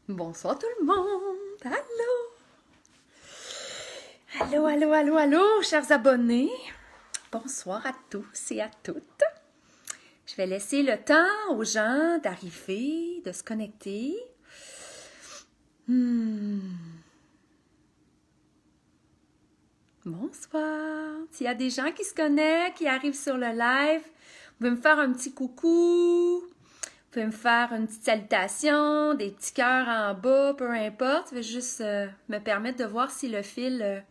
Bonsoir tout le monde! Allô! Allô, allô, allô, allô, chers abonnés! Bonsoir à tous et à toutes! Je vais laisser le temps aux gens d'arriver, de se connecter. Bonsoir! S'il y a des gens qui se connectent, qui arrivent sur le live, vous pouvez me faire un petit coucou. Vous pouvez me faire une petite salutation, des petits cœurs en bas, peu importe. Je vais juste me permettre de voir si le fil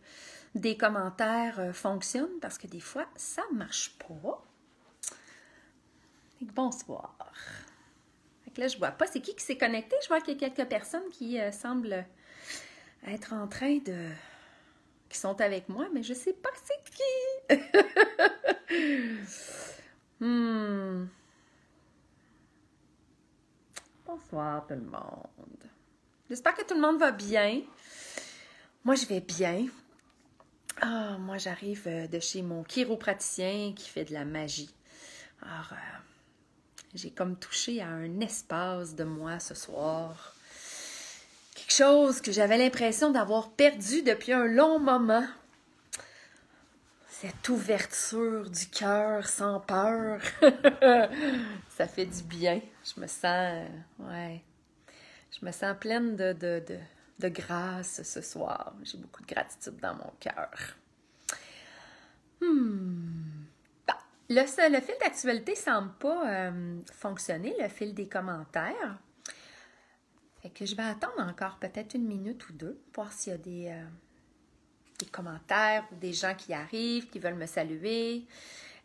des commentaires fonctionne, parce que des fois, ça ne marche pas. Bonsoir. Fait que là, je vois pas. C'est qui s'est connecté? Je vois qu'il y a quelques personnes qui semblent être en train de... qui sont avec moi, mais je sais pas c'est qui. Bonsoir tout le monde. J'espère que tout le monde va bien. Moi, je vais bien. Moi, j'arrive de chez mon chiropraticien qui fait de la magie. Alors, j'ai comme touché à un espace de moi ce soir. Quelque chose que j'avais l'impression d'avoir perdu depuis un long moment. Cette ouverture du cœur sans peur. Ça fait du bien. Je me sens, je me sens pleine de grâce ce soir. J'ai beaucoup de gratitude dans mon cœur. Le fil d'actualité ne semble pas fonctionner, le fil des commentaires. Fait que je vais attendre encore peut-être une minute ou deux, voir s'il y a des commentaires ou des gens qui arrivent, qui veulent me saluer.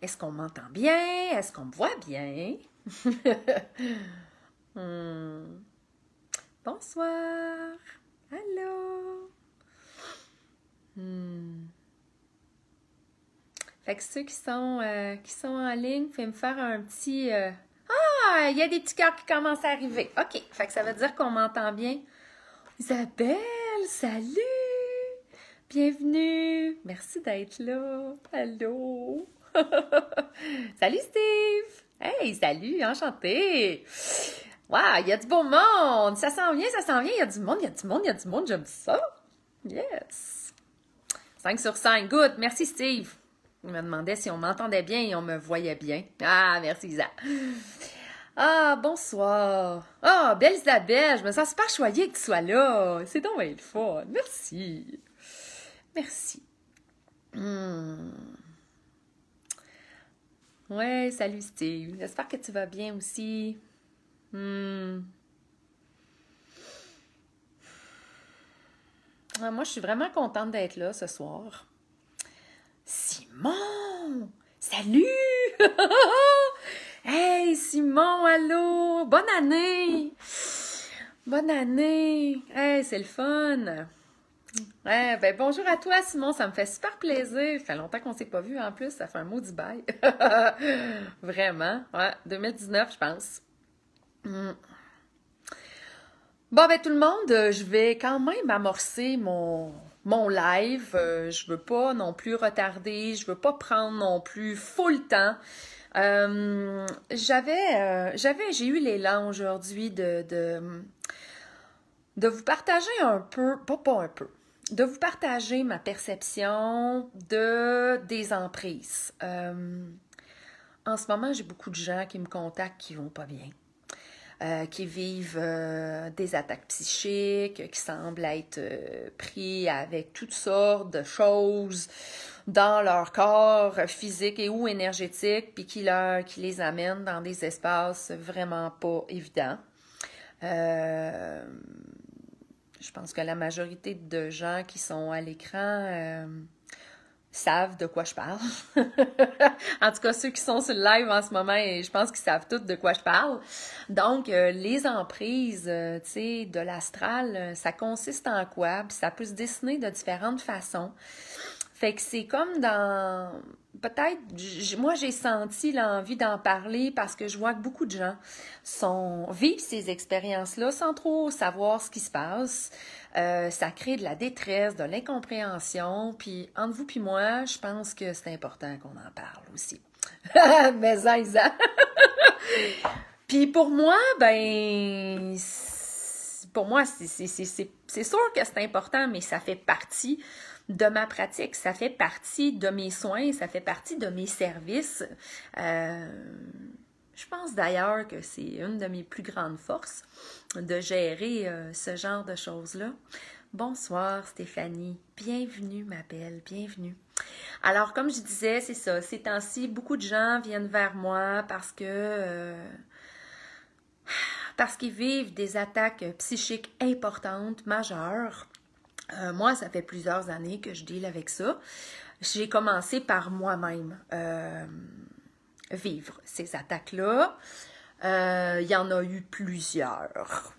Est-ce qu'on m'entend bien? Est-ce qu'on me voit bien? Bonsoir! Allô! Fait que ceux qui sont en ligne, vous pouvez me faire un petit... Ah! Il y a des petits cœurs qui commencent à arriver. OK. Fait que ça veut dire qu'on m'entend bien. Isabelle, salut! Bienvenue! Merci d'être là. Allô! Salut Steve! Hey, salut! Enchantée! Wow! Il y a du beau monde! Ça s'en vient, ça s'en vient. Il y a du monde, il y a du monde, il y a du monde. J'aime ça. Yes! 5 sur 5. Good! Merci Steve! Il me demandait si on m'entendait bien et on me voyait bien. Ah, merci Isa. Ah, bonsoir. Ah, belle Isabelle, je me sens super choyée que tu sois là. C'est donc bien le fun. Merci. Merci. Ouais, salut Steve. J'espère que tu vas bien aussi. Ah, moi, je suis vraiment contente d'être là ce soir. Simon! Salut! Hey, Simon, allô! Bonne année! Bonne année! Hey, c'est le fun! Ouais, ben bonjour à toi, Simon, ça me fait super plaisir. Ça fait longtemps qu'on s'est pas vu en plus, ça fait un maudit bail. Vraiment, ouais, 2019, je pense. Bon, ben tout le monde, je vais quand même amorcer mon live. Je veux pas non plus retarder, je veux pas prendre non plus full temps. J'ai eu l'élan aujourd'hui de vous partager un peu, pas un peu, de vous partager ma perception des emprises. En ce moment, j'ai beaucoup de gens qui me contactent qui vont pas bien. Qui vivent des attaques psychiques, qui semblent être pris avec toutes sortes de choses dans leur corps physique et ou énergétique, puis qui les amènent dans des espaces vraiment pas évidents. Je pense que la majorité de gens qui sont à l'écran savent de quoi je parle. En tout cas, ceux qui sont sur le live en ce moment, je pense qu'ils savent tous de quoi je parle. Donc, les emprises, tu sais, de l'astral, ça consiste en quoi? Puis ça peut se dessiner de différentes façons. Fait que c'est comme dans... Peut-être, moi, j'ai senti l'envie d'en parler parce que je vois que beaucoup de gens vivent ces expériences-là sans trop savoir ce qui se passe. Ça crée de la détresse, de l'incompréhension. Puis, entre vous puis moi, je pense que c'est important qu'on en parle aussi. Mais ça, Isa. Puis pour moi, ben... pour moi, c'est sûr que c'est important, mais ça fait partie de ma pratique, ça fait partie de mes soins, ça fait partie de mes services. Je pense d'ailleurs que c'est une de mes plus grandes forces de gérer ce genre de choses-là. Bonsoir Stéphanie, bienvenue ma belle, bienvenue. Alors comme je disais, c'est ça, ces temps-ci, beaucoup de gens viennent vers moi parce qu'ils vivent des attaques psychiques importantes, majeures. Moi, ça fait plusieurs années que je deal avec ça. J'ai commencé par moi-même vivre ces attaques-là. Il y en a eu plusieurs.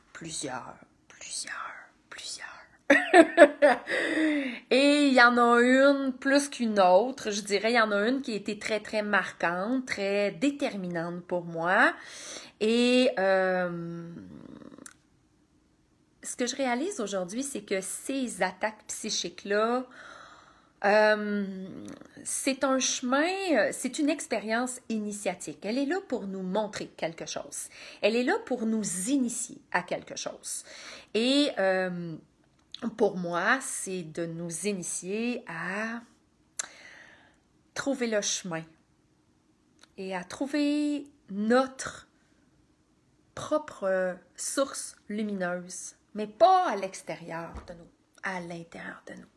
Et il y en a une plus qu'une autre. Je dirais, il y en a une qui a été très, très marquante, très déterminante pour moi. Et ce que je réalise aujourd'hui, c'est que ces attaques psychiques-là, c'est un chemin, c'est une expérience initiatique. Elle est là pour nous montrer quelque chose. Elle est là pour nous initier à quelque chose. Et pour moi, c'est de nous initier à trouver le chemin et à trouver notre propre source lumineuse, mais pas à l'extérieur de nous, à l'intérieur de nous.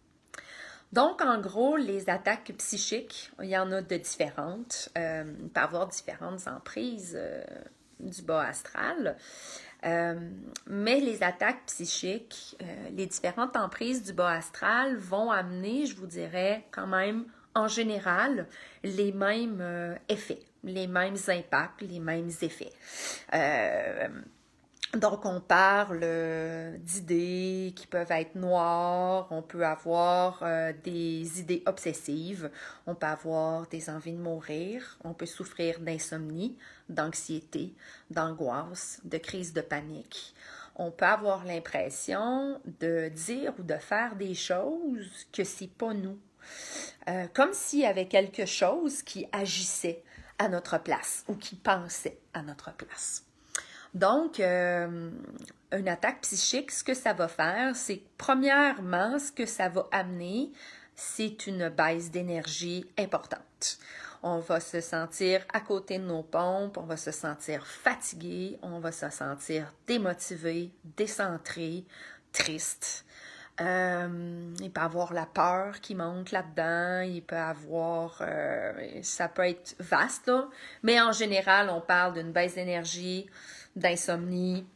Donc, en gros, les attaques psychiques, il y en a de différentes. Il peut y avoir différentes emprises du bas astral. Mais les attaques psychiques, les différentes emprises du bas astral vont amener, je vous dirais, quand même, en général, les mêmes effets, les mêmes impacts, les mêmes effets. Donc, on parle d'idées qui peuvent être noires, on peut avoir des idées obsessives, on peut avoir des envies de mourir, on peut souffrir d'insomnie, d'anxiété, d'angoisse, de crise de panique. On peut avoir l'impression de dire ou de faire des choses que c'est pas nous. Comme s'il y avait quelque chose qui agissait à notre place ou qui pensait à notre place. Donc, une attaque psychique, ce que ça va faire, c'est premièrement, ce que ça va amener, c'est une baisse d'énergie importante. On va se sentir à côté de nos pompes, on va se sentir fatigué, on va se sentir démotivé, décentré, triste. Il peut y avoir la peur qui monte là-dedans, il peut y avoir, ça peut être vaste, là, mais en général, on parle d'une baisse d'énergie, d'insomnie,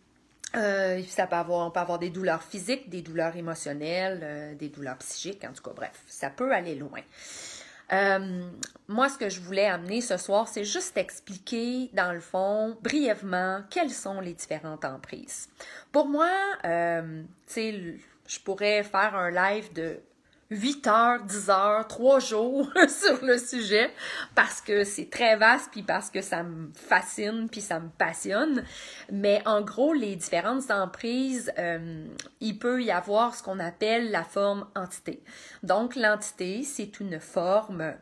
on peut avoir des douleurs physiques, des douleurs émotionnelles, des douleurs psychiques, en tout cas, bref, ça peut aller loin. Moi, ce que je voulais amener ce soir, c'est juste expliquer, dans le fond, brièvement, quelles sont les différentes emprises. Pour moi, tu sais, je pourrais faire un live de 8 heures, 10 heures, 3 jours sur le sujet parce que c'est très vaste puis parce que ça me fascine puis ça me passionne. Mais en gros, les différentes emprises, il peut y avoir ce qu'on appelle la forme entité. Donc, l'entité, c'est une forme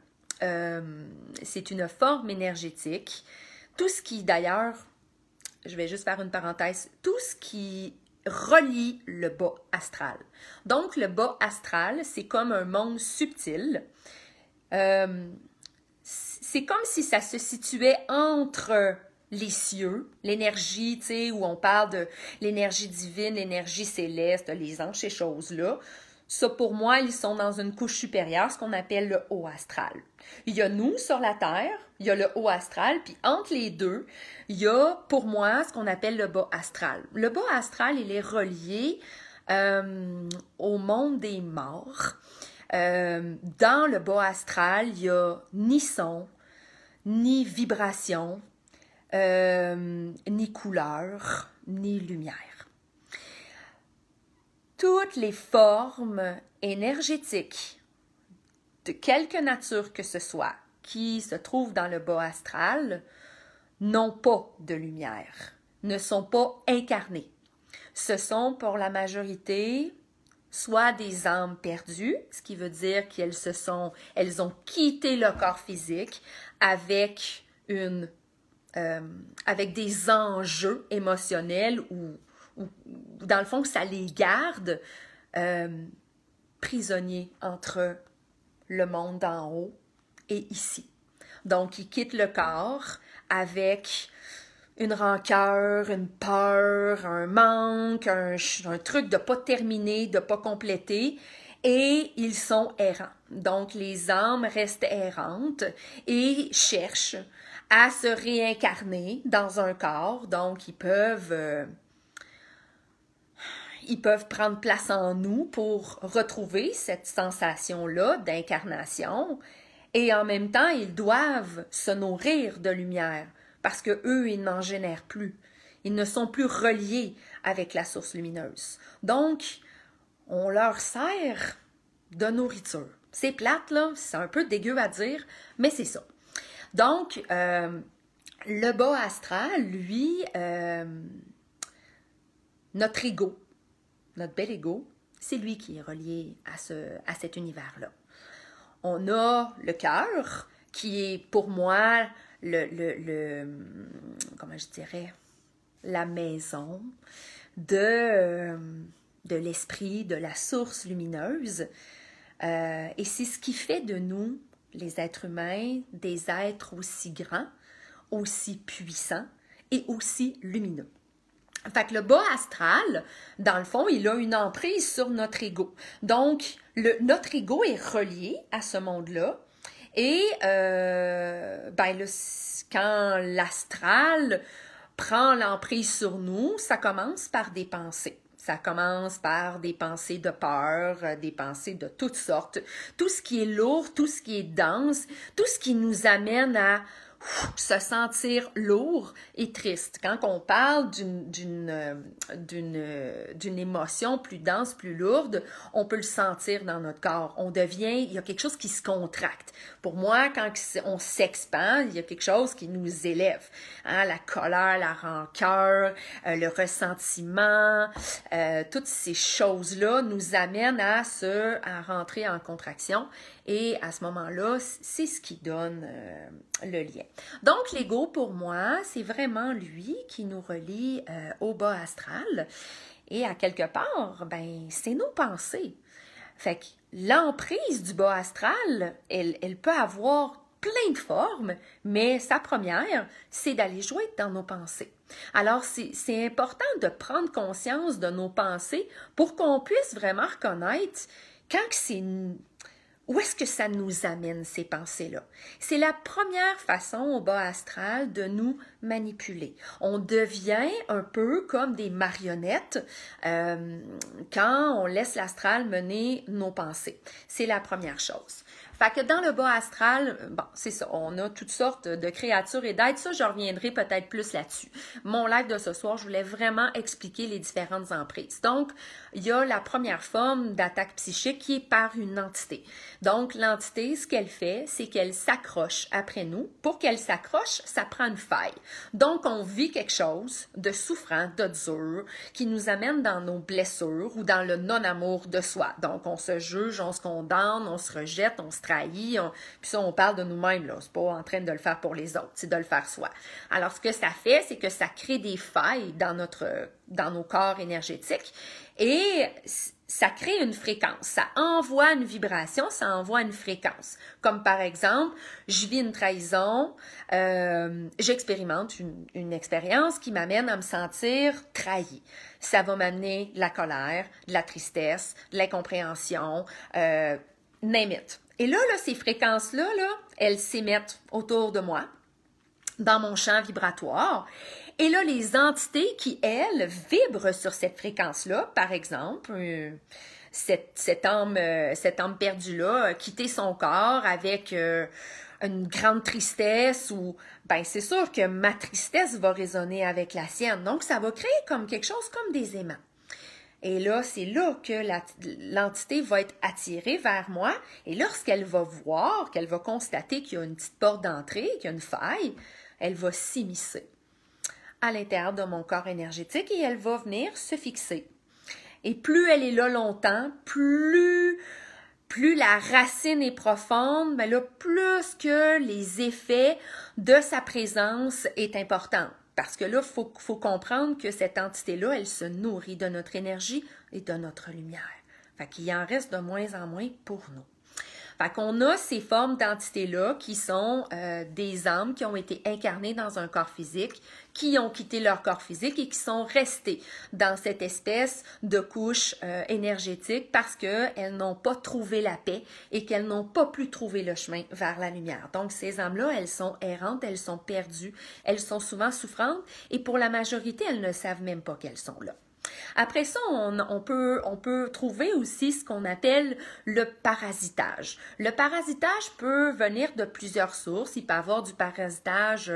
énergétique. Tout ce qui, d'ailleurs, je vais juste faire une parenthèse, tout ce qui relie le bas astral. Donc, le bas astral, c'est comme un monde subtil. C'est comme si ça se situait entre les cieux, l'énergie, tu sais, où on parle de l'énergie divine, l'énergie céleste, les anges, ces choses-là. Ça, pour moi, ils sont dans une couche supérieure, ce qu'on appelle le haut astral. Il y a nous sur la Terre, il y a le haut astral, puis entre les deux, il y a, pour moi, ce qu'on appelle le bas astral. Le bas astral, il est relié au monde des morts. Dans le bas astral, il n'y a ni son, ni vibration, ni couleur, ni lumière. Toutes les formes énergétiques, de quelque nature que ce soit, qui se trouvent dans le bas astral, n'ont pas de lumière, ne sont pas incarnées. Ce sont pour la majorité soit des âmes perdues, ce qui veut dire qu'elles ont quitté le corps physique avec des enjeux émotionnels ou ou dans le fond, ça les garde prisonniers entre le monde d'en haut et ici. Donc, ils quittent le corps avec une rancœur, une peur, un manque, un truc de pas terminer, de pas compléter, et ils sont errants. Donc, les âmes restent errantes et cherchent à se réincarner dans un corps. Donc, ils peuvent prendre place en nous pour retrouver cette sensation-là d'incarnation. Et en même temps, ils doivent se nourrir de lumière parce que eux, ils n'en génèrent plus. Ils ne sont plus reliés avec la source lumineuse. Donc, on leur sert de nourriture. C'est plate, là, c'est un peu dégueu à dire, mais c'est ça. Donc, le bas astral, lui, notre ego, notre bel ego, c'est lui qui est relié à cet univers-là. On a le cœur, qui est pour moi comment je dirais, la maison de l'esprit, de la source lumineuse. Et c'est ce qui fait de nous, les êtres humains, des êtres aussi grands, aussi puissants et aussi lumineux. Fait que le bas astral, dans le fond, il a une emprise sur notre ego. Donc, notre ego est relié à ce monde-là. Et quand l'astral prend l'emprise sur nous, ça commence par des pensées. Ça commence par des pensées de peur, des pensées de toutes sortes. Tout ce qui est lourd, tout ce qui est dense, tout ce qui nous amène à se sentir lourd et triste. Quand on parle d'une émotion plus dense, plus lourde, on peut le sentir dans notre corps. Il y a quelque chose qui se contracte. Pour moi, quand on s'expand, il y a quelque chose qui nous élève. Hein? La colère, la rancœur, le ressentiment, toutes ces choses-là nous amènent à rentrer en contraction. Et à ce moment-là, c'est ce qui donne le lien. Donc, l'ego, pour moi, c'est vraiment lui qui nous relie au bas astral. Et à quelque part, c'est nos pensées. Fait que l'emprise du bas astral, elle peut avoir plein de formes, mais sa première, c'est d'aller jouer dans nos pensées. Alors, c'est important de prendre conscience de nos pensées pour qu'on puisse vraiment reconnaître quand c'est... Où est-ce que ça nous amène, ces pensées-là? C'est la première façon au bas astral de nous manipuler. On devient un peu comme des marionnettes quand on laisse l'astral mener nos pensées. C'est la première chose. Fait que dans le bas astral, bon, c'est ça, on a toutes sortes de créatures et d'êtres. Ça, je reviendrai peut-être plus là-dessus. Mon live de ce soir, je voulais vraiment expliquer les différentes emprises. Donc, il y a la première forme d'attaque psychique qui est par une entité. Donc, l'entité, ce qu'elle fait, c'est qu'elle s'accroche après nous. Pour qu'elle s'accroche, ça prend une faille. Donc, on vit quelque chose de souffrant, de dur, qui nous amène dans nos blessures ou dans le non-amour de soi. Donc, on se juge, on se condamne, on se rejette, on se trahit, puis ça, on parle de nous-mêmes, là. C'est pas en train de le faire pour les autres, c'est de le faire soi. Alors, ce que ça fait, c'est que ça crée des failles dans nos corps énergétiques et ça crée une fréquence, ça envoie une vibration, ça envoie une fréquence. Comme par exemple, je vis une trahison, j'expérimente une expérience qui m'amène à me sentir trahi. Ça va m'amener de la colère, de la tristesse, de l'incompréhension, name it. Et là, ces fréquences-là, elles s'émettent autour de moi, dans mon champ vibratoire. Et là, les entités qui, elles, vibrent sur cette fréquence-là, par exemple, cette âme perdue-là a quitté son corps avec une grande tristesse ou, c'est sûr que ma tristesse va résonner avec la sienne. Donc, ça va créer comme quelque chose comme des aimants. Et là, c'est là que l'entité va être attirée vers moi. Et lorsqu'elle va voir, qu'elle va constater qu'il y a une petite porte d'entrée, qu'il y a une faille, elle va s'immiscer à l'intérieur de mon corps énergétique et elle va venir se fixer. Et plus elle est là longtemps, plus la racine est profonde, plus que les effets de sa présence est important. Parce que là, faut comprendre que cette entité-là, elle se nourrit de notre énergie et de notre lumière. Fait qu'il en reste de moins en moins pour nous. Fait qu'on a ces formes d'entités-là qui sont des âmes qui ont été incarnées dans un corps physique, qui ont quitté leur corps physique et qui sont restées dans cette espèce de couche énergétique parce qu'elles n'ont pas trouvé la paix et qu'elles n'ont pas pu trouver le chemin vers la lumière. Donc, ces âmes-là, elles sont errantes, elles sont perdues, elles sont souvent souffrantes et pour la majorité, elles ne savent même pas qu'elles sont là. Après ça, on peut trouver aussi ce qu'on appelle le parasitage. Le parasitage peut venir de plusieurs sources. Il peut y avoir du parasitage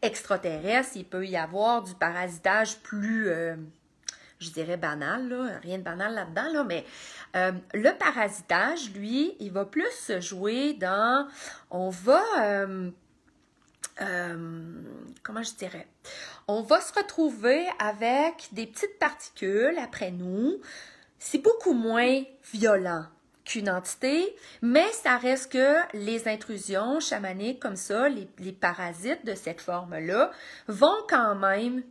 extraterrestre, il peut y avoir du parasitage plus, je dirais banal, là, rien de banal là-dedans, là, mais le parasitage, lui, il va plus se jouer dans, on va... comment je dirais? On va se retrouver avec des petites particules après nous. C'est beaucoup moins violent qu'une entité, mais ça reste que les intrusions chamaniques comme ça, les parasites de cette forme-là, vont quand même,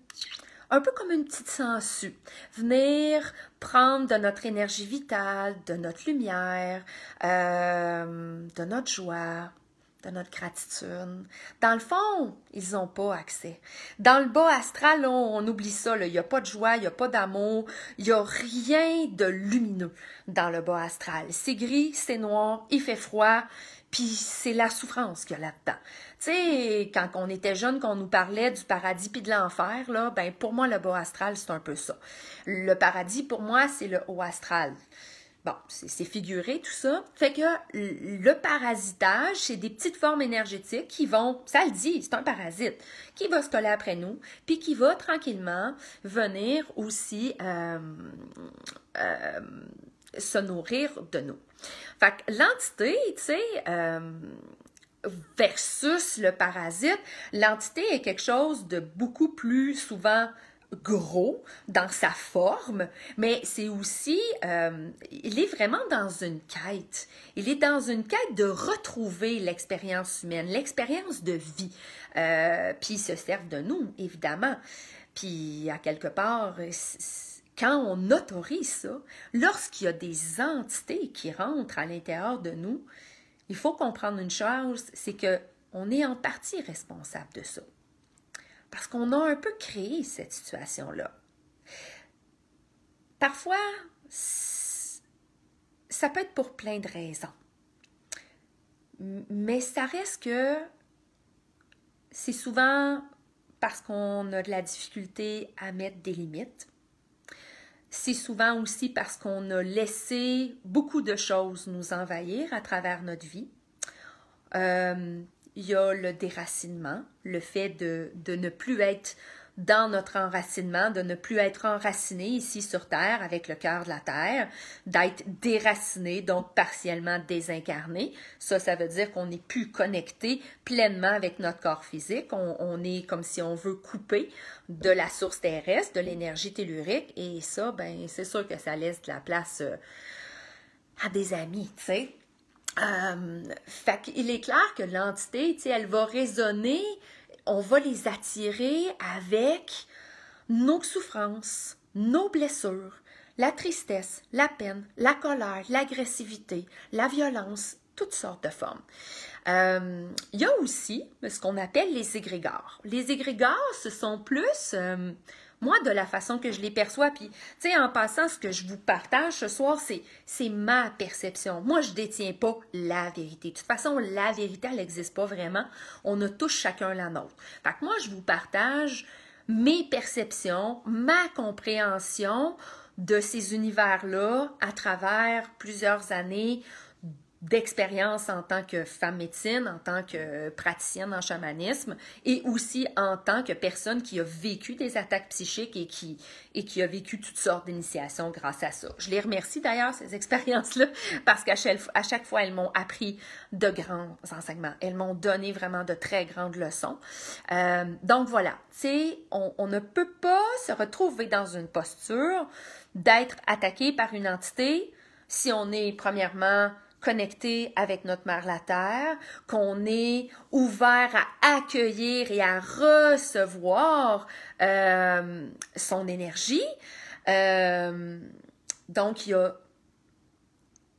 un peu comme une petite sangsue, venir prendre de notre énergie vitale, de notre lumière, de notre joie, de notre gratitude. Dans le fond, ils n'ont pas accès. Dans le bas astral, là, on oublie ça. Il n'y a pas de joie, il n'y a pas d'amour, il n'y a rien de lumineux dans le bas astral. C'est gris, c'est noir, il fait froid, puis c'est la souffrance qu'il y a là-dedans. Tu sais, quand on était jeune, qu'on nous parlait du paradis puis de l'enfer, là, ben pour moi, le bas astral, c'est un peu ça. Le paradis, pour moi, c'est le haut astral. Bon, c'est figuré tout ça. Fait que le parasitage, c'est des petites formes énergétiques qui vont, ça le dit, c'est un parasite, qui va se coller après nous, puis qui va tranquillement venir aussi se nourrir de nous. Fait que l'entité, tu sais, versus le parasite, l'entité est quelque chose de beaucoup plus souvent gros dans sa forme, mais c'est aussi, il est vraiment dans une quête. Il est dans une quête de retrouver l'expérience humaine, l'expérience de vie. Puis il se sert de nous, évidemment. Puis à quelque part, quand on autorise ça, lorsqu'il y a des entités qui rentrent à l'intérieur de nous, il faut comprendre une chose, c'est que on est en partie responsable de ça. Parce qu'on a un peu créé cette situation-là. Parfois, ça peut être pour plein de raisons. Mais ça reste que c'est souvent parce qu'on a de la difficulté à mettre des limites. C'est souvent aussi parce qu'on a laissé beaucoup de choses nous envahir à travers notre vie. Il y a le déracinement, le fait de ne plus être dans notre enracinement, de ne plus être enraciné ici sur Terre avec le cœur de la Terre, d'être déraciné, donc partiellement désincarné. Ça veut dire qu'on n'est plus connecté pleinement avec notre corps physique. On est comme si on veut couper de la source terrestre, de l'énergie tellurique, et ça, ben c'est sûr que ça laisse de la place à des amis, tu sais. Fait qu'il est clair que l'entité, tu sais, elle va résonner, on va les attirer avec nos souffrances, nos blessures, la tristesse, la peine, la colère, l'agressivité, la violence, toutes sortes de formes. Il y a aussi ce qu'on appelle les égrégores. Les égrégores, ce sont plus... moi, de la façon que je les perçois, puis, tu sais, en passant, ce que je vous partage ce soir, c'est ma perception. Moi, je détiens pas la vérité. De toute façon, la vérité, elle n'existe pas vraiment. On a tous chacun la nôtre. Fait que moi, je vous partage mes perceptions, ma compréhension de ces univers-là à travers plusieurs années d'expérience en tant que femme médecine, en tant que praticienne en chamanisme et aussi en tant que personne qui a vécu des attaques psychiques et qui a vécu toutes sortes d'initiations grâce à ça. Je les remercie d'ailleurs, ces expériences-là, parce qu'à chaque fois, elles m'ont appris de grands enseignements. Elles m'ont donné vraiment de très grandes leçons. Donc voilà, tu sais, on ne peut pas se retrouver dans une posture d'être attaqué par une entité si on est premièrement connecté avec notre mère la Terre, qu'on est ouvert à accueillir et à recevoir son énergie. Donc,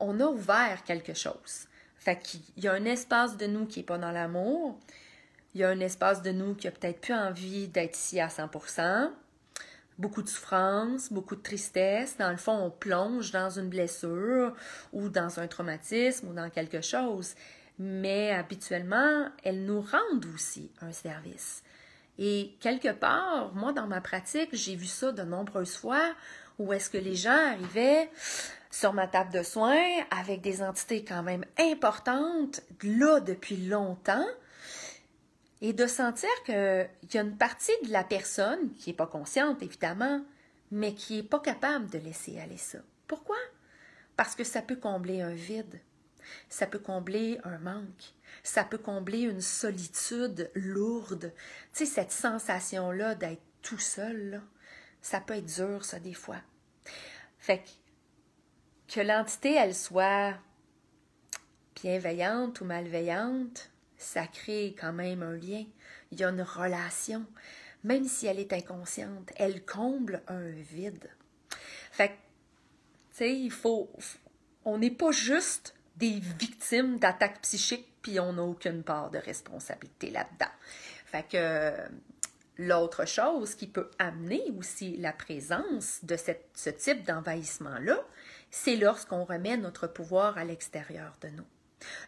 on a ouvert quelque chose. Fait qu'il y a un espace de nous qui n'est pas dans l'amour. Il y a un espace de nous qui a peut-être plus envie d'être ici à 100%. Beaucoup de souffrance, beaucoup de tristesse. Dans le fond, on plonge dans une blessure ou dans un traumatisme ou dans quelque chose. Mais habituellement, elles nous rendent aussi un service. Et quelque part, moi, dans ma pratique, j'ai vu ça de nombreuses fois où est-ce que les gens arrivaient sur ma table de soins avec des entités quand même importantes, là depuis longtemps, et de sentir qu'il y a une partie de la personne qui n'est pas consciente, évidemment, mais qui n'est pas capable de laisser aller ça. Pourquoi? Parce que ça peut combler un vide, ça peut combler un manque, ça peut combler une solitude lourde. Tu sais, cette sensation-là d'être tout seul, là, ça peut être dur, ça, des fois. Fait que l'entité, elle soit bienveillante ou malveillante, ça crée quand même un lien. Il y a une relation. Même si elle est inconsciente, elle comble un vide. Fait que, tu sais, on n'est pas juste des victimes d'attaques psychiques, puis on n'a aucune part de responsabilité là-dedans. Fait que l'autre chose qui peut amener aussi la présence de ce type d'envahissement-là, c'est lorsqu'on remet notre pouvoir à l'extérieur de nous.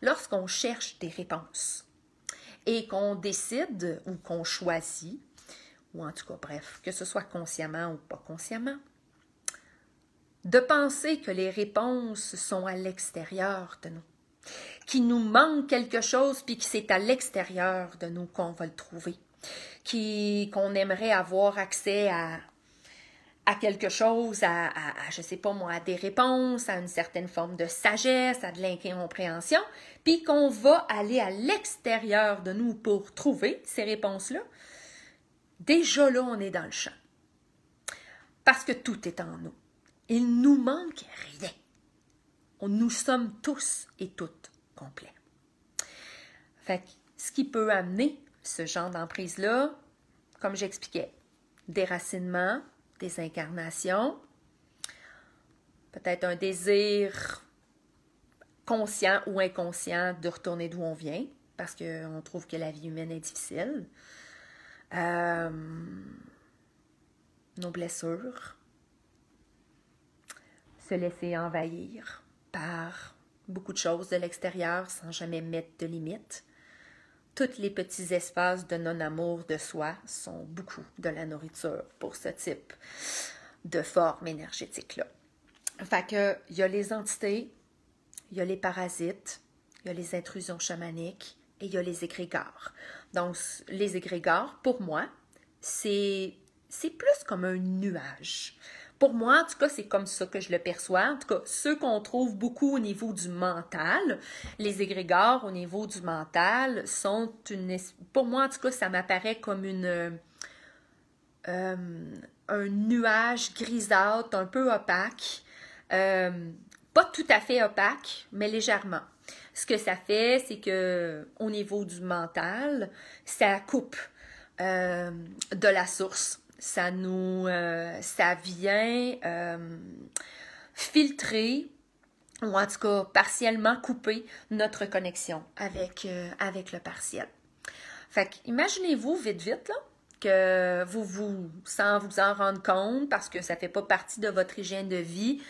Lorsqu'on cherche des réponses et qu'on décide ou qu'on choisit, ou en tout cas, bref, que ce soit consciemment ou pas consciemment, de penser que les réponses sont à l'extérieur de nous, qu'il nous manque quelque chose puis que c'est à l'extérieur de nous qu'on va le trouver, qu'on aimerait avoir accès à quelque chose, je sais pas moi, à des réponses, à une certaine forme de sagesse, à de l'incompréhension, puis qu'on va aller à l'extérieur de nous pour trouver ces réponses-là, déjà là, on est dans le champ. Parce que tout est en nous. Il nous manque rien. Nous sommes tous et toutes complets. Fait que ce qui peut amener ce genre d'emprise-là, comme j'expliquais, déracinement, désincarnation, peut-être un désir conscient ou inconscient de retourner d'où on vient, parce qu'on trouve que la vie humaine est difficile. Nos blessures, se laisser envahir par beaucoup de choses de l'extérieur sans jamais mettre de limites. Tous les petits espaces de non-amour de soi sont beaucoup de la nourriture pour ce type de forme énergétique-là. Fait que, il y a les entités, il y a les parasites, il y a les intrusions chamaniques et il y a les égrégores. Donc, les égrégores, pour moi, c'est plus comme un nuage. Pour moi, en tout cas, c'est comme ça que je le perçois. En tout cas, ceux qu'on trouve beaucoup au niveau du mental, les égrégores au niveau du mental sont pour moi, en tout cas, ça m'apparaît comme un nuage grisâtre, un peu opaque. Pas tout à fait opaque, mais légèrement. Ce que ça fait, c'est que au niveau du mental, ça coupe de la source. Ça vient filtrer, ou en tout cas partiellement couper notre connexion avec le partiel. Fait que imaginez-vous vite, là, que sans vous en rendre compte, parce que ça ne fait pas partie de votre hygiène de vie,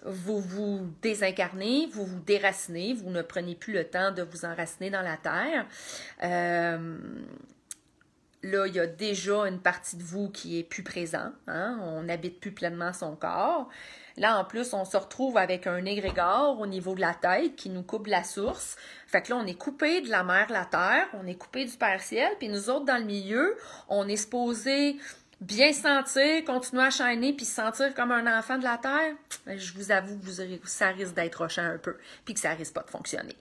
vous vous désincarnez, vous vous déracinez, vous ne prenez plus le temps de vous enraciner dans la terre. Là, il y a déjà une partie de vous qui est plus présent, hein? On n'habite plus pleinement son corps. Là, en plus, on se retrouve avec un égrégore au niveau de la tête qui nous coupe la source. Fait que là, on est coupé de la mer, la terre, on est coupé du Père Ciel, puis nous autres, dans le milieu, on est supposé bien sentir, continuer à shiner, puis se sentir comme un enfant de la terre. Je vous avoue que ça risque d'être rochant un peu, puis que ça risque pas de fonctionner.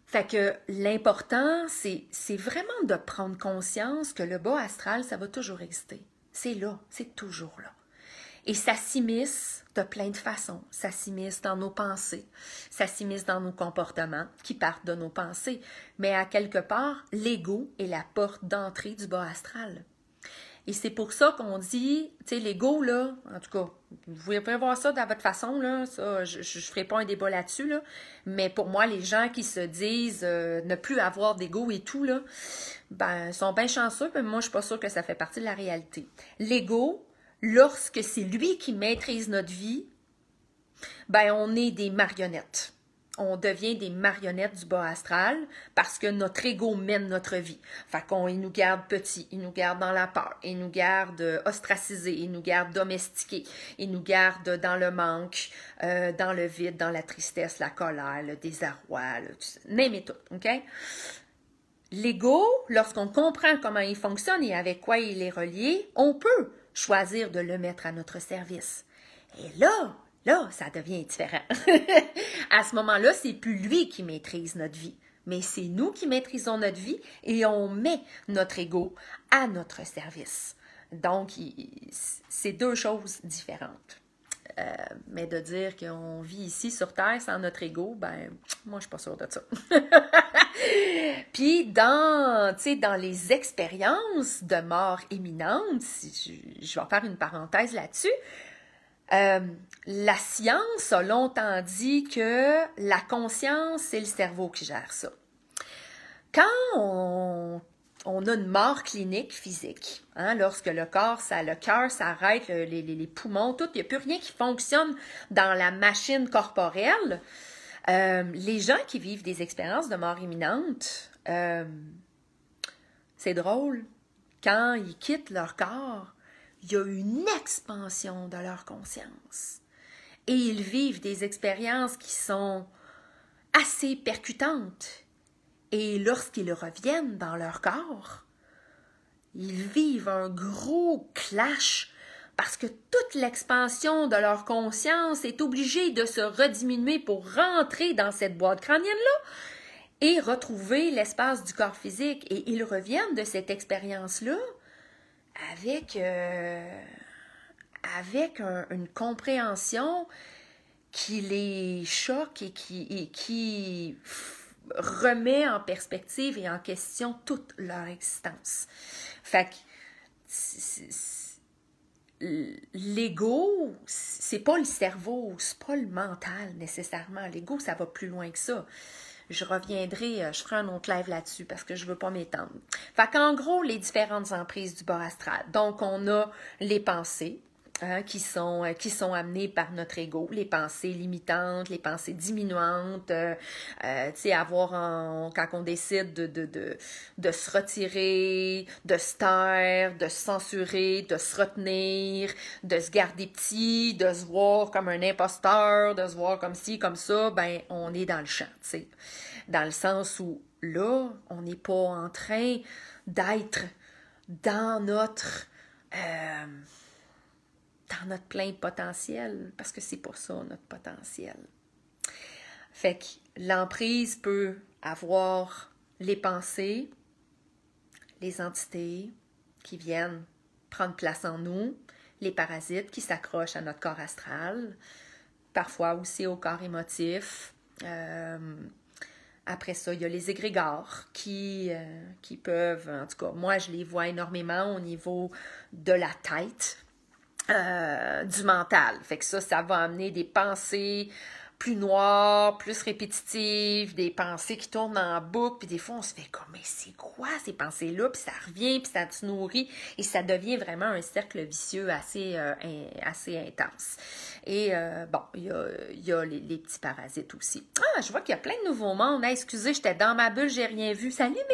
Fait que l'important, c'est vraiment de prendre conscience que le bas astral, ça va toujours exister. C'est là, c'est toujours là. Et ça s'immisce de plein de façons. Ça s'immisce dans nos pensées, ça s'immisce dans nos comportements qui partent de nos pensées. Mais à quelque part, l'ego est la porte d'entrée du bas astral. Et c'est pour ça qu'on dit, tu sais, l'ego, là, en tout cas, vous pouvez voir ça de votre façon, là, ça, je ne ferai pas un débat là-dessus, là, mais pour moi, les gens qui se disent ne plus avoir d'ego et tout, là, ben, sont bien chanceux, mais moi, je ne suis pas sûre que ça fait partie de la réalité. L'ego, lorsque c'est lui qui maîtrise notre vie, ben, on est des marionnettes. On devient des marionnettes du bas astral parce que notre ego mène notre vie. Fait il nous garde petits, il nous garde dans la peur, il nous garde ostracisés, il nous garde domestiqués, il nous garde dans le manque, dans le vide, dans la tristesse, la colère, le désarroi, name it tout, OK? L'ego, lorsqu'on comprend comment il fonctionne et avec quoi il est relié, on peut choisir de le mettre à notre service. Et là, ça devient différent. À ce moment-là, c'est plus lui qui maîtrise notre vie, mais c'est nous qui maîtrisons notre vie et on met notre ego à notre service. Donc, c'est deux choses différentes. Mais de dire qu'on vit ici sur Terre sans notre ego, ben, moi, je suis pas sûre de ça. Puis, dans les expériences de mort imminente, je vais faire une parenthèse là-dessus, la science a longtemps dit que la conscience, c'est le cerveau qui gère ça. Quand on a une mort clinique physique, hein, lorsque le cœur s'arrête, les poumons, tout, il n'y a plus rien qui fonctionne dans la machine corporelle, les gens qui vivent des expériences de mort imminente, c'est drôle, quand ils quittent leur corps, il y a une expansion de leur conscience. Et ils vivent des expériences qui sont assez percutantes. Et lorsqu'ils reviennent dans leur corps, ils vivent un gros clash parce que toute l'expansion de leur conscience est obligée de se rediminuer pour rentrer dans cette boîte crânienne-là et retrouver l'espace du corps physique. Et ils reviennent de cette expérience-là avec une compréhension qui les choque et qui remet en perspective et en question toute leur existence. Fait que l'ego, c'est pas le cerveau, c'est pas le mental nécessairement. L'ego, ça va plus loin que ça. Je reviendrai, je ferai un autre live là-dessus parce que je veux pas m'étendre. Fait qu'en gros, les différentes emprises du bas astral. Donc, on a les pensées qui sont amenées par notre ego, les pensées limitantes, les pensées diminuantes, tu sais, quand on décide de se retirer, de se taire, de se censurer, de se retenir, de se garder petit, de se voir comme un imposteur, de se voir comme ci, comme ça, ben, on est dans le champ, tu sais. Dans le sens où, là, on n'est pas en train d'être dans notre plein potentiel, parce que c'est pas ça, notre potentiel. Fait que l'emprise peut avoir les pensées, les entités qui viennent prendre place en nous, les parasites qui s'accrochent à notre corps astral, parfois aussi au corps émotif. Après ça, il y a les égrégores qui peuvent, en tout cas, moi je les vois énormément au niveau de la tête, du mental. Fait que ça va amener des pensées plus noires, plus répétitives, des pensées qui tournent en boucle, puis des fois on se fait comme, mais c'est quoi ces pensées-là? Puis ça revient, puis ça se nourrit, et ça devient vraiment un cercle vicieux assez intense. Et bon, il y a les petits parasites aussi. Ah, je vois qu'il y a plein de nouveaux mondes. Hey, excusez, j'étais dans ma bulle, j'ai rien vu. Salut Mélanie!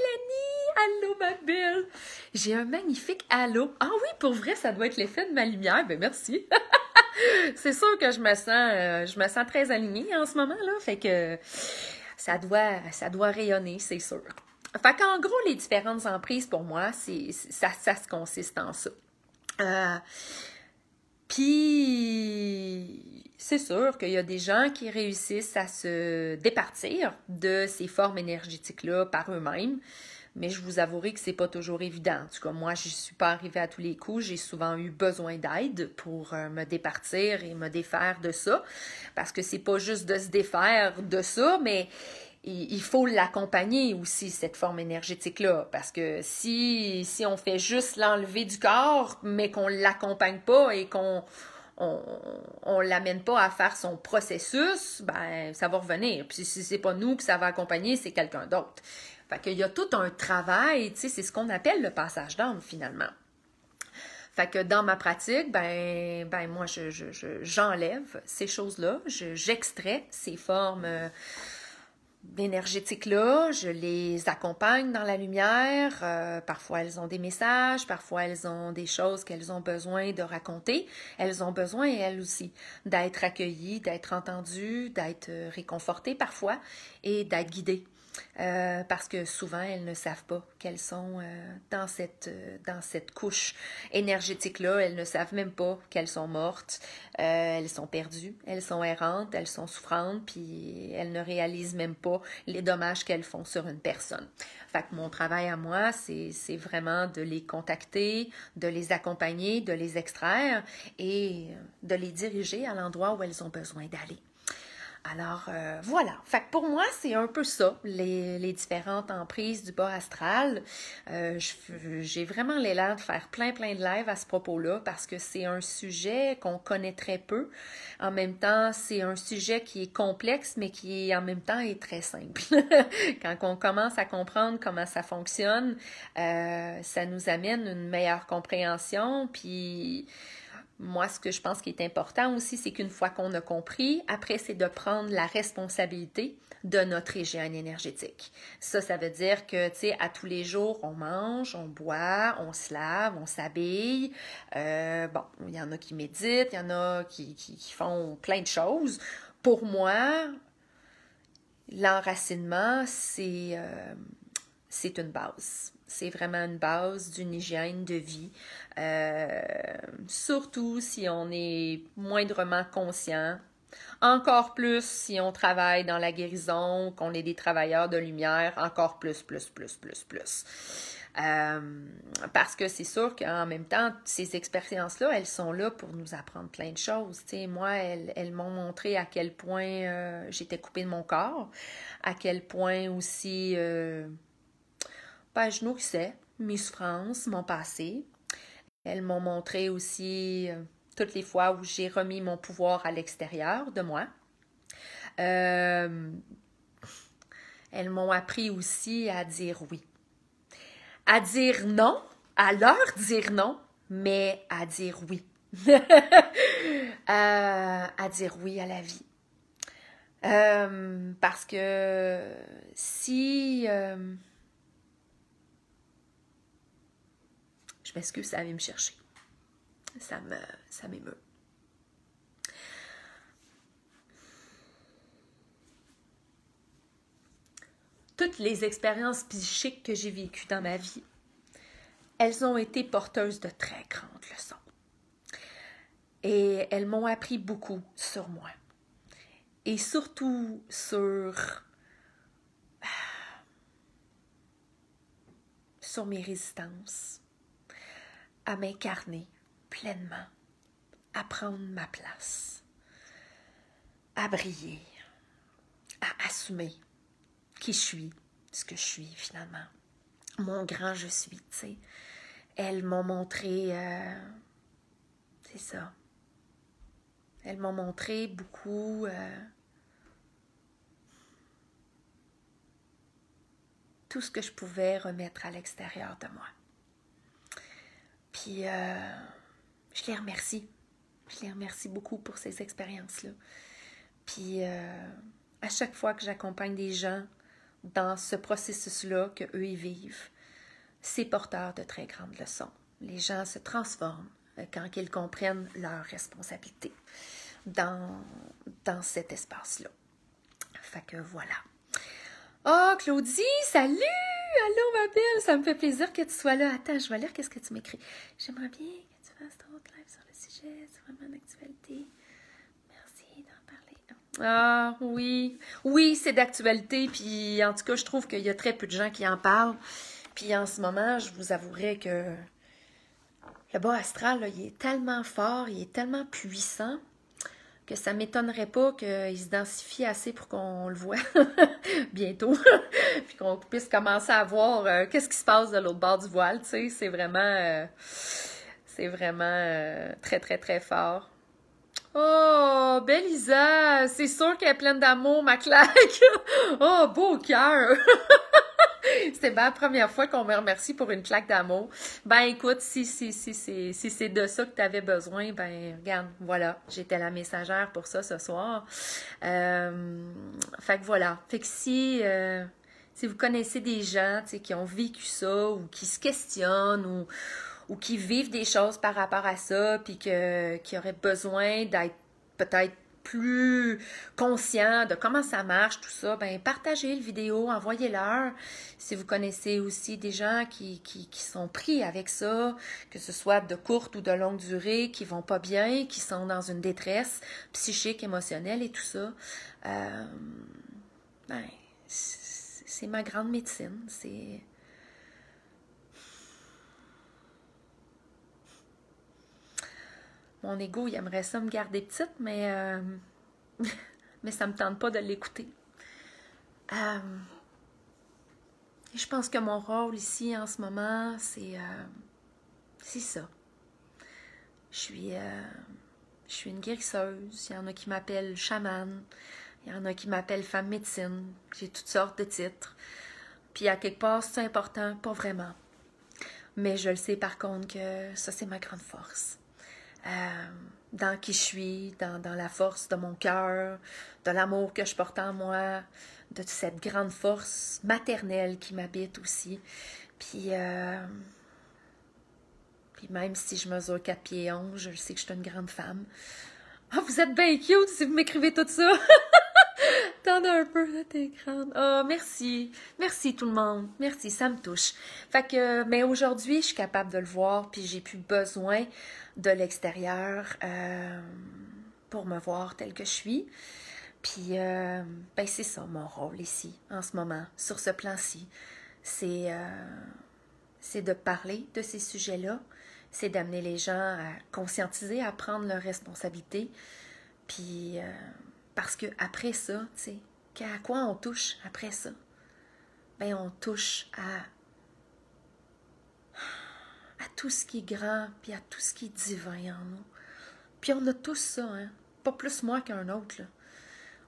Allô ma belle! J'ai un magnifique halo. Ah oui, pour vrai, ça doit être l'effet de ma lumière. Ben merci! C'est sûr que je me sens très alignée en ce moment, là. Fait que ça doit rayonner, c'est sûr. Fait qu'en gros, les différentes emprises, pour moi, ça se consiste en ça. Puis, c'est sûr qu'il y a des gens qui réussissent à se départir de ces formes énergétiques-là par eux-mêmes. Mais je vous avouerai que c'est pas toujours évident. En tout cas, moi, je suis pas arrivée à tous les coups. J'ai souvent eu besoin d'aide pour me départir et me défaire de ça. Parce que c'est pas juste de se défaire de ça, mais il faut l'accompagner aussi, cette forme énergétique-là. Parce que si on fait juste l'enlever du corps, mais qu'on l'accompagne pas et qu'on l'amène pas à faire son processus, ben ça va revenir. Puis si c'est pas nous que ça va accompagner, c'est quelqu'un d'autre. Fait qu'il y a tout un travail, tu sais, c'est ce qu'on appelle le passage d'âme finalement. Fait que dans ma pratique, ben moi j'enlève ces choses-là, j'extrais ces formes énergétiques-là, je les accompagne dans la lumière. Parfois, elles ont des messages, parfois, elles ont des choses qu'elles ont besoin de raconter. Elles ont besoin, elles aussi, d'être accueillies, d'être entendues, d'être réconfortées parfois et d'être guidées. Parce que souvent, elles ne savent pas qu'elles sont dans cette couche énergétique-là. Elles ne savent même pas qu'elles sont mortes. Elles sont perdues, elles sont errantes, elles sont souffrantes, puis elles ne réalisent même pas les dommages qu'elles font sur une personne. Fait que mon travail à moi, c'est vraiment de les contacter, de les accompagner, de les extraire et de les diriger à l'endroit où elles ont besoin d'aller. Alors, voilà. Fait que pour moi, c'est un peu ça, les différentes emprises du bas astral. J'ai vraiment l'élan de faire plein de lives à ce propos-là parce que c'est un sujet qu'on connaît très peu. En même temps, c'est un sujet qui est complexe, mais qui, en même temps, est très simple. Quand on commence à comprendre comment ça fonctionne, ça nous amène une meilleure compréhension, puis... Moi, ce que je pense qui est important aussi, c'est qu'une fois qu'on a compris, après, c'est de prendre la responsabilité de notre hygiène énergétique. Ça veut dire que, tu sais, à tous les jours, on mange, on boit, on se lave, on s'habille. Bon, il y en a qui méditent, il y en a qui font plein de choses. Pour moi, l'enracinement, c'est une base. C'est vraiment une base d'une hygiène de vie. Surtout si on est moindrement conscient. Encore plus si on travaille dans la guérison, qu'on est des travailleurs de lumière, encore plus. Parce que c'est sûr qu'en même temps, ces expériences-là, elles sont là pour nous apprendre plein de choses. T'sais, moi, elles m'ont montré à quel point j'étais coupée de mon corps, à quel point aussi... je nourrissais mes souffrances, mon passé. Elles m'ont montré aussi toutes les fois où j'ai remis mon pouvoir à l'extérieur de moi. Elles m'ont appris aussi à dire oui. À dire non, à leur dire non, mais à dire oui. À dire oui à la vie. Parce que si... je m'excuse, ça vient me chercher. Ça m'émeut. Toutes les expériences psychiques que j'ai vécues dans ma vie, elles ont été porteuses de très grandes leçons. Et elles m'ont appris beaucoup sur moi. Et surtout sur mes résistances, à m'incarner pleinement, à prendre ma place, à briller, à assumer qui je suis, ce que je suis finalement, mon grand je suis, tu sais. Elles m'ont montré, c'est ça, elles m'ont montré beaucoup tout ce que je pouvais remettre à l'extérieur de moi. Puis, je les remercie. Je les remercie beaucoup pour ces expériences-là. Puis, à chaque fois que j'accompagne des gens dans ce processus-là qu'eux ils vivent, c'est porteur de très grandes leçons. Les gens se transforment quand ils comprennent leur responsabilité dans cet espace-là. Fait que voilà. Oh, Claudie, salut! Allô, ma belle! Ça me fait plaisir que tu sois là. Attends, je vais lire qu'est-ce que tu m'écris. J'aimerais bien que tu fasses ton autre live sur le sujet. C'est vraiment d'actualité. Merci d'en parler. Ah, oui. Oui, c'est d'actualité. Puis, en tout cas, je trouve qu'il y a très peu de gens qui en parlent. Puis en ce moment, je vous avouerai que le bas astral, là, il est tellement fort, il est tellement puissant que ça ne m'étonnerait pas qu'il se densifie assez pour qu'on le voit bientôt, puis qu'on puisse commencer à voir qu'est-ce qui se passe de l'autre bord du voile, tu sais, c'est vraiment très, très, très fort. Oh, belle Isa, c'est sûr qu'elle est pleine d'amour, ma claque. Oh, beau cœur. C'était bien la première fois qu'on me remercie pour une claque d'amour. Ben écoute, si c'est de ça que tu avais besoin, ben regarde, voilà, j'étais la messagère pour ça ce soir. Fait que voilà. Fait que si vous connaissez des gens qui ont vécu ça ou qui se questionnent ou qui vivent des choses par rapport à ça, puis qui auraient besoin d'être peut-être plus conscient de comment ça marche, tout ça, ben partagez le vidéo, envoyez-leur. Si vous connaissez aussi des gens qui sont pris avec ça, que ce soit de courte ou de longue durée, qui vont pas bien, qui sont dans une détresse psychique, émotionnelle et tout ça, ben, c'est ma grande médecine. C'est... Mon ego, il aimerait ça me garder petite, mais ça ne me tente pas de l'écouter. Je pense que mon rôle ici, en ce moment, c'est ça. Je suis une guérisseuse. Il y en a qui m'appellent chamane. Il y en a qui m'appellent femme médecine. J'ai toutes sortes de titres. Puis à quelque part, c'est important, pas vraiment. Mais je le sais par contre que ça, c'est ma grande force. Dans qui je suis, dans la force de mon cœur, de l'amour que je porte en moi, de cette grande force maternelle qui m'habite aussi. Puis même si je mesure 4 pieds 11, je sais que je suis une grande femme. Oh, vous êtes bien cute si vous m'écrivez tout ça! Attendez un peu, là, t'es grande. Oh, merci. Merci tout le monde. Merci, ça me touche. Fait que, mais aujourd'hui, je suis capable de le voir, puis j'ai plus besoin de l'extérieur pour me voir telle que je suis. Puis, ben c'est ça mon rôle ici, en ce moment, sur ce plan-ci. C'est de parler de ces sujets-là. C'est d'amener les gens à conscientiser, à prendre leurs responsabilités. Puis... parce que après ça, tu sais, à quoi on touche après ça? Ben, on touche à tout ce qui est grand, puis à tout ce qui est divin en nous. Puis on a tous ça, hein? Pas plus moi qu'un autre, là.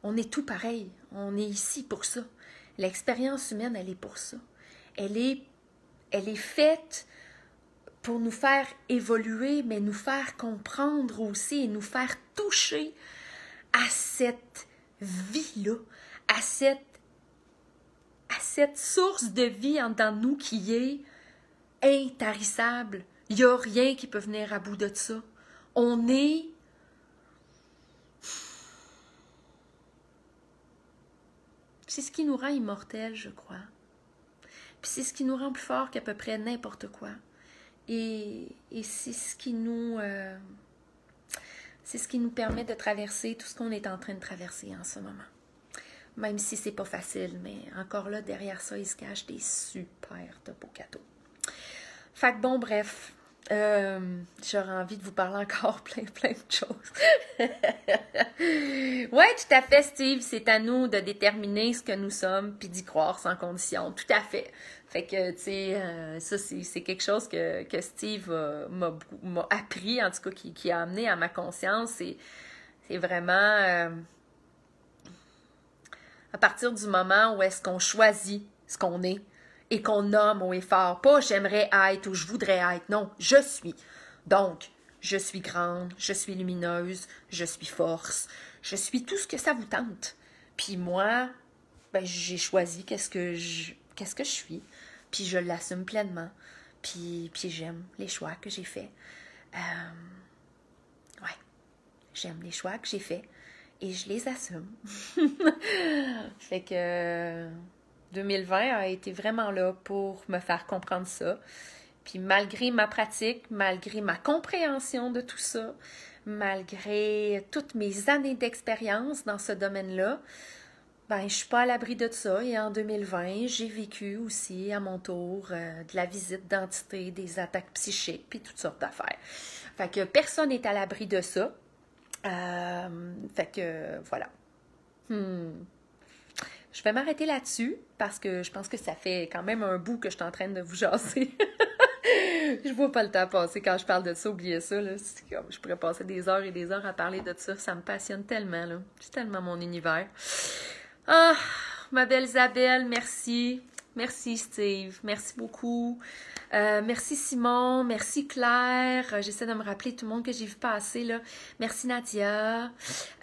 On est tout pareil. On est ici pour ça. L'expérience humaine, elle est pour ça. Elle est faite pour nous faire évoluer, mais nous faire comprendre aussi et nous faire toucher à cette vie-là, à cette source de vie en dedans de nous qui est intarissable. Il n'y a rien qui peut venir à bout de ça. On est... C'est ce qui nous rend immortels, je crois. Puis c'est ce qui nous rend plus forts qu'à peu près n'importe quoi. Et c'est ce qui nous... c'est ce qui nous permet de traverser tout ce qu'on est en train de traverser en ce moment. Même si c'est pas facile, mais encore là, derrière ça, il se cache des super de beaux cadeaux. Fait que bon, bref, j'aurais envie de vous parler encore plein de choses. Ouais, tout à fait, Steve, c'est à nous de déterminer ce que nous sommes puis d'y croire sans condition. Tout à fait. Fait que, tu sais, ça, c'est quelque chose que Steve m'a appris, en tout cas, qui a amené à ma conscience. C'est vraiment à partir du moment où est-ce qu'on choisit ce qu'on est et qu'on nomme haut et fort. Pas « j'aimerais être » ou « je voudrais être ». Non, « je suis ». Donc, je suis grande, je suis lumineuse, je suis force, je suis tout ce que ça vous tente. Puis moi, ben, j'ai choisi qu'est-ce que je suis, puis je l'assume pleinement, puis j'aime les choix que j'ai faits. Ouais, j'aime les choix que j'ai faits et je les assume. Fait que 2020 a été vraiment là pour me faire comprendre ça. Puis malgré ma pratique, malgré ma compréhension de tout ça, malgré toutes mes années d'expérience dans ce domaine-là, ben, je suis pas à l'abri de ça. Et en 2020, j'ai vécu aussi à mon tour de la visite d'entités, des attaques psychiques, puis toutes sortes d'affaires. Fait que personne n'est à l'abri de ça. Fait que voilà. Je vais m'arrêter là-dessus parce que je pense que ça fait quand même un bout que je suis en train de vous jaser. Je vois pas le temps passer quand je parle de ça, oubliez ça. Là. Comme, je pourrais passer des heures et des heures à parler de ça. Ça me passionne tellement. Là. C'est tellement mon univers. Ah, ma belle Isabelle, merci. Merci Steve. Merci beaucoup. Merci Simon. Merci Claire. J'essaie de me rappeler tout le monde que j'ai vu passer. Là. Merci Nadia.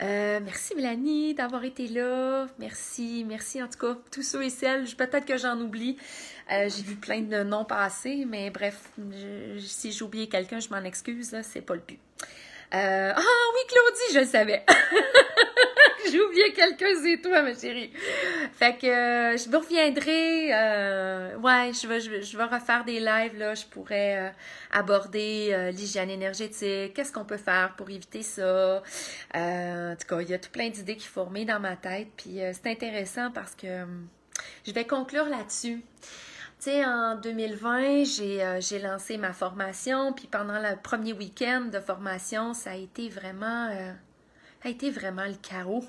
Merci Mélanie d'avoir été là. Merci en tout cas. Tous ceux et celles. Peut-être que j'en oublie. J'ai vu plein de noms passer, mais bref, si j'ai oublié quelqu'un, je m'en excuse, c'est pas le but. Ah oui, Claudie, je le savais. J'ai oublié quelqu'un, c'est toi, ma chérie. Fait que je vous reviendrai. Ouais, je vais refaire des lives, là. Je pourrais aborder l'hygiène énergétique. Qu'est-ce qu'on peut faire pour éviter ça? En tout cas, il y a tout plein d'idées qui forment dans ma tête. Puis c'est intéressant parce que je vais conclure là-dessus. Tu sais, en 2020, j'ai lancé ma formation, puis pendant le premier week-end de formation, ça a été vraiment le chaos.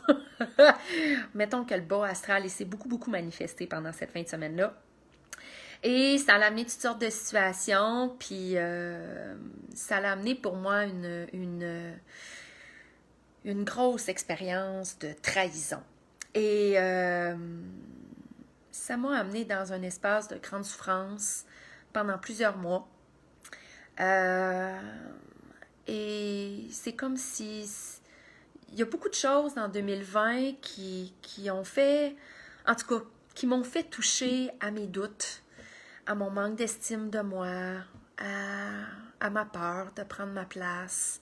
Mettons que le bas astral s'est beaucoup manifesté pendant cette fin de semaine-là. Et ça l'a amené toutes sortes de situations, puis ça l'a amené pour moi une grosse expérience de trahison. Et ça m'a amené dans un espace de grande souffrance pendant plusieurs mois. Et c'est comme si... Il y a beaucoup de choses en 2020 qui ont fait... En tout cas, qui m'ont fait toucher à mes doutes, à mon manque d'estime de moi, à ma peur de prendre ma place.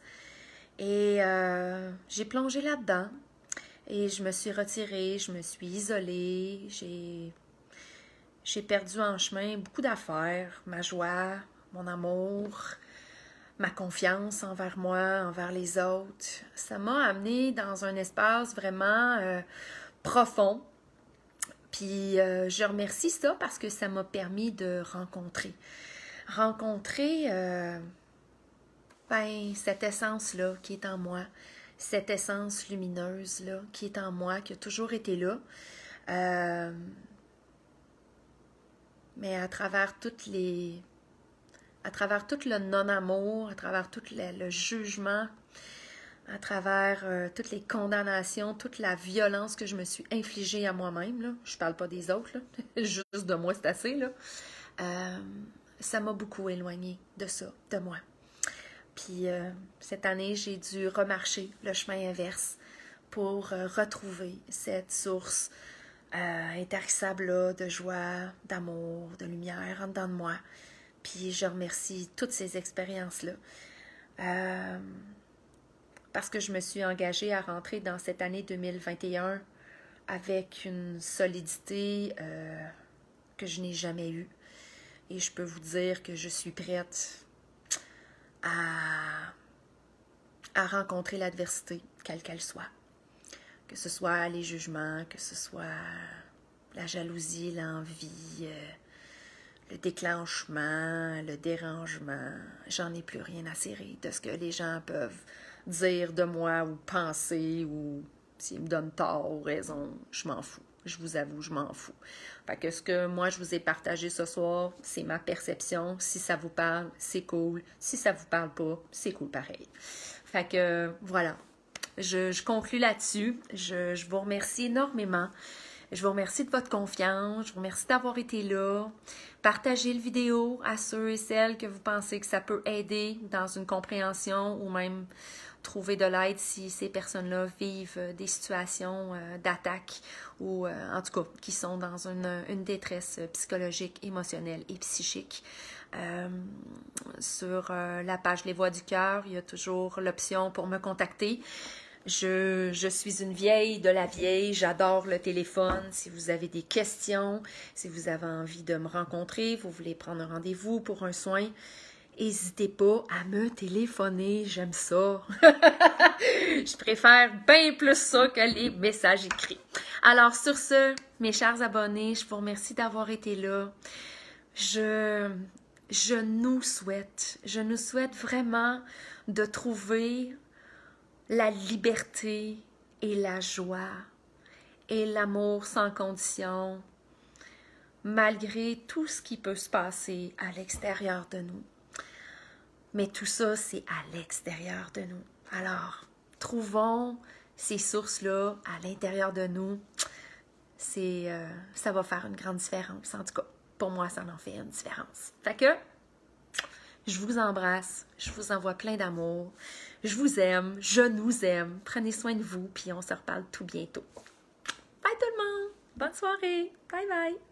Et j'ai plongé là-dedans. Et je me suis retirée, je me suis isolée, j'ai perdu en chemin beaucoup d'affaires, ma joie, mon amour, ma confiance envers moi, envers les autres. Ça m'a amenée dans un espace vraiment profond. Puis je remercie ça parce que ça m'a permis de rencontrer cette essence-là qui est en moi, cette essence lumineuse-là qui est en moi, qui a toujours été là. Mais à travers tout le non-amour, à travers tout le jugement, à travers toutes les condamnations, toute la violence que je me suis infligée à moi-même, là. Je parle pas des autres, là. Juste de moi, c'est assez, là. Ça m'a beaucoup éloignée de ça, de moi. Puis cette année, j'ai dû remarcher le chemin inverse pour retrouver cette source intarissable-là de joie, d'amour, de lumière en dedans de moi. Puis je remercie toutes ces expériences-là. Parce que je me suis engagée à rentrer dans cette année 2021 avec une solidité que je n'ai jamais eue. Et je peux vous dire que je suis prête à rencontrer l'adversité, quelle qu'elle soit. Que ce soit les jugements, que ce soit la jalousie, l'envie, le déclenchement, le dérangement. J'en ai plus rien à cirer de ce que les gens peuvent dire de moi ou penser ou s'ils me donnent tort ou raison. Je m'en fous. Je vous avoue, je m'en fous. Fait que ce que moi, je vous ai partagé ce soir, c'est ma perception. Si ça vous parle, c'est cool. Si ça vous parle pas, c'est cool pareil. Fait que voilà. Je conclue là-dessus. Je vous remercie énormément. Je vous remercie de votre confiance. Je vous remercie d'avoir été là. Partagez le vidéo à ceux et celles que vous pensez que ça peut aider dans une compréhension ou même trouver de l'aide si ces personnes-là vivent des situations d'attaque ou en tout cas qui sont dans une détresse psychologique, émotionnelle et psychique. Sur la page Les Voix du Cœur, il y a toujours l'option pour me contacter. Je suis une vieille de la vieille, j'adore le téléphone. Si vous avez des questions, si vous avez envie de me rencontrer, vous voulez prendre un rendez-vous pour un soin, n'hésitez pas à me téléphoner, j'aime ça. Je préfère bien plus ça que les messages écrits. Alors, sur ce, mes chers abonnés, je vous remercie d'avoir été là. Je nous souhaite vraiment de trouver la liberté et la joie et l'amour sans condition, malgré tout ce qui peut se passer à l'extérieur de nous. Mais tout ça, c'est à l'extérieur de nous. Alors, trouvons ces sources-là à l'intérieur de nous. Ça va faire une grande différence. En tout cas, pour moi, ça en fait une différence. Fait que, je vous embrasse, je vous envoie plein d'amour. Je vous aime, je nous aime. Prenez soin de vous, puis on se reparle tout bientôt. Bye tout le monde! Bonne soirée! Bye bye!